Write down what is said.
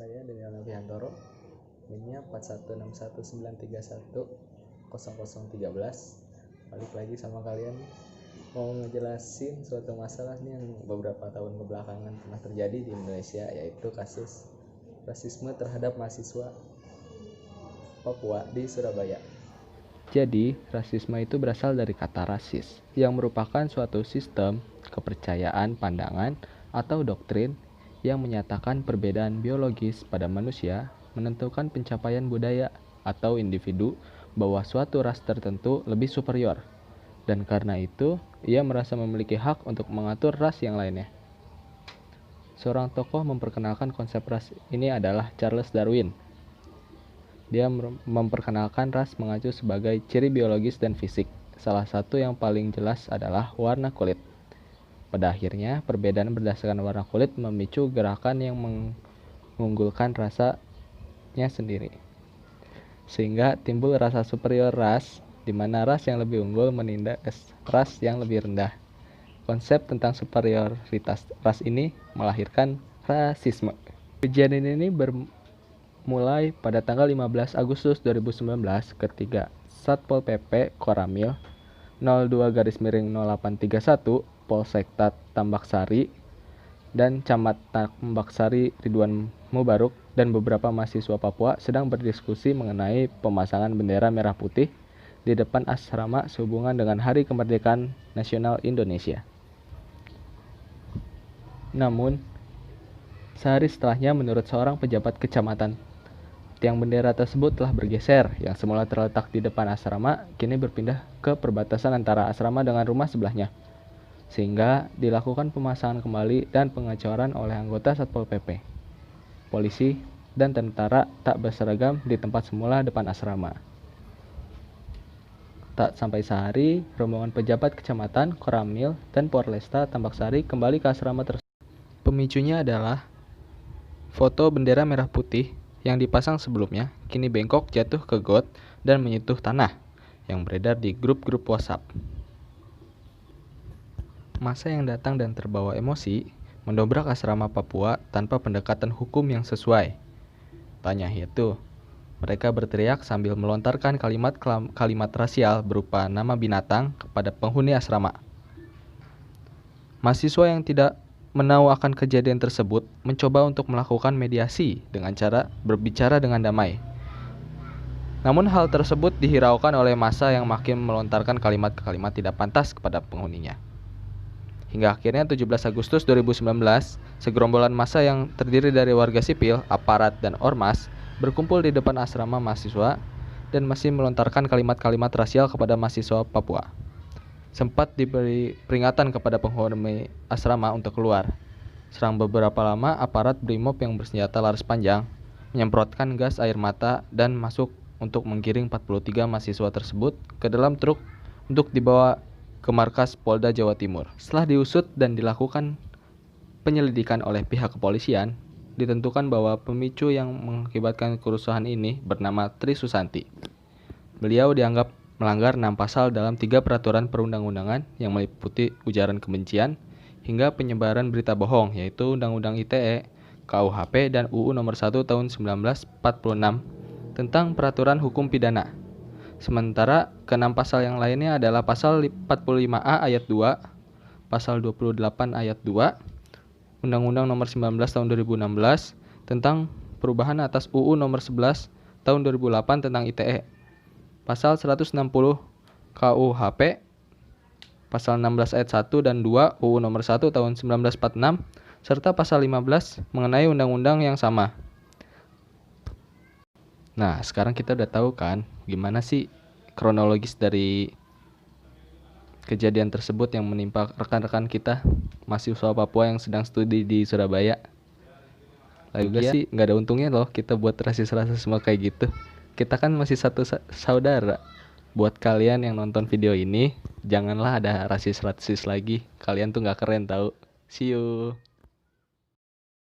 saya Daniel Noviantoro, NIM-nya 41619310013. Balik lagi sama kalian, mau ngejelasin suatu masalah nih yang beberapa tahun kebelakangan pernah terjadi di Indonesia, yaitu kasus rasisme terhadap mahasiswa Papua di Surabaya. Jadi, rasisme itu berasal dari kata rasis, yang merupakan suatu sistem, kepercayaan, pandangan, atau doktrin yang menyatakan perbedaan biologis pada manusia menentukan pencapaian budaya atau individu bahwa suatu ras tertentu lebih superior, dan karena itu ia merasa memiliki hak untuk mengatur ras yang lainnya. Seorang tokoh memperkenalkan konsep ras ini adalah Charles Darwin. Dia memperkenalkan ras mengacu sebagai ciri biologis dan fisik. Salah satu yang paling jelas adalah warna kulit. Pada akhirnya, perbedaan berdasarkan warna kulit memicu gerakan yang mengunggulkan rasanya sendiri. Sehingga timbul rasa superior ras, di mana ras yang lebih unggul menindas ras yang lebih rendah. Konsep tentang superioritas ras ini melahirkan rasisme. Kejadian ini mulai pada tanggal 15 Agustus 2019 ketika Satpol PP Koramil 02-0831 Polsekta Tambak Sari dan Camat Tambak Sari Ridwan Mubaruk dan beberapa mahasiswa Papua sedang berdiskusi mengenai pemasangan bendera merah putih di depan asrama sehubungan dengan Hari Kemerdekaan Nasional Indonesia. Namun, sehari setelahnya menurut seorang pejabat kecamatan, tiang bendera tersebut telah bergeser, yang semula terletak di depan asrama kini berpindah ke perbatasan antara asrama dengan rumah sebelahnya, sehingga dilakukan pemasangan kembali dan pengecoran oleh anggota Satpol PP, polisi, dan tentara tak berseragam di tempat semula depan asrama. Tak sampai sehari, rombongan pejabat kecamatan, Koramil, dan Polresta Tambak Sari kembali ke asrama tersebut. Pemicunya adalah foto bendera merah putih yang dipasang sebelumnya kini bengkok jatuh ke got dan menyentuh tanah yang beredar di grup-grup WhatsApp. Massa yang datang dan terbawa emosi mendobrak asrama Papua tanpa pendekatan hukum yang sesuai. Tanya itu, mereka berteriak sambil melontarkan kalimat rasial berupa nama binatang kepada penghuni asrama. Mahasiswa yang tidak menahu akan kejadian tersebut mencoba untuk melakukan mediasi dengan cara berbicara dengan damai. Namun hal tersebut dihiraukan oleh massa yang makin melontarkan kalimat-kalimat tidak pantas kepada penghuninya. Hingga akhirnya 17 Agustus 2019, segerombolan massa yang terdiri dari warga sipil, aparat, dan ormas berkumpul di depan asrama mahasiswa dan masih melontarkan kalimat-kalimat rasial kepada mahasiswa Papua. Sempat diberi peringatan kepada penghuni asrama untuk keluar. Serang beberapa lama, aparat Brimob yang bersenjata laras panjang menyemprotkan gas air mata dan masuk untuk menggiring 43 mahasiswa tersebut ke dalam truk untuk dibawa ke markas Polda Jawa Timur. Setelah diusut dan dilakukan penyelidikan oleh pihak kepolisian, ditentukan bahwa pemicu yang mengakibatkan kerusuhan ini bernama Tri Susanti. Beliau dianggap melanggar 6 pasal dalam 3 peraturan perundang-undangan yang meliputi ujaran kebencian hingga penyebaran berita bohong, yaitu Undang-Undang ITE, KUHP, dan UU Nomor 1 Tahun 1946 tentang peraturan hukum pidana. Sementara ke-6 pasal yang lainnya adalah pasal 45A ayat 2, pasal 28 ayat 2, Undang-Undang Nomor 19 Tahun 2016 tentang perubahan atas UU Nomor 11 Tahun 2008 tentang ITE, pasal 160 KUHP, pasal 16 ayat 1 dan 2 UU Nomor 1 Tahun 1946, serta pasal 15 mengenai undang-undang yang sama. Nah, sekarang kita udah tahu kan gimana sih kronologis dari kejadian tersebut yang menimpa rekan-rekan kita, mahasiswa Papua yang sedang studi di Surabaya. Lagi juga sih nggak ada untungnya loh kita buat rasis-rasis semua kayak gitu. Kita kan masih satu saudara. Buat kalian yang nonton video ini, janganlah ada rasis-rasis lagi. Kalian tuh gak keren tau. See you.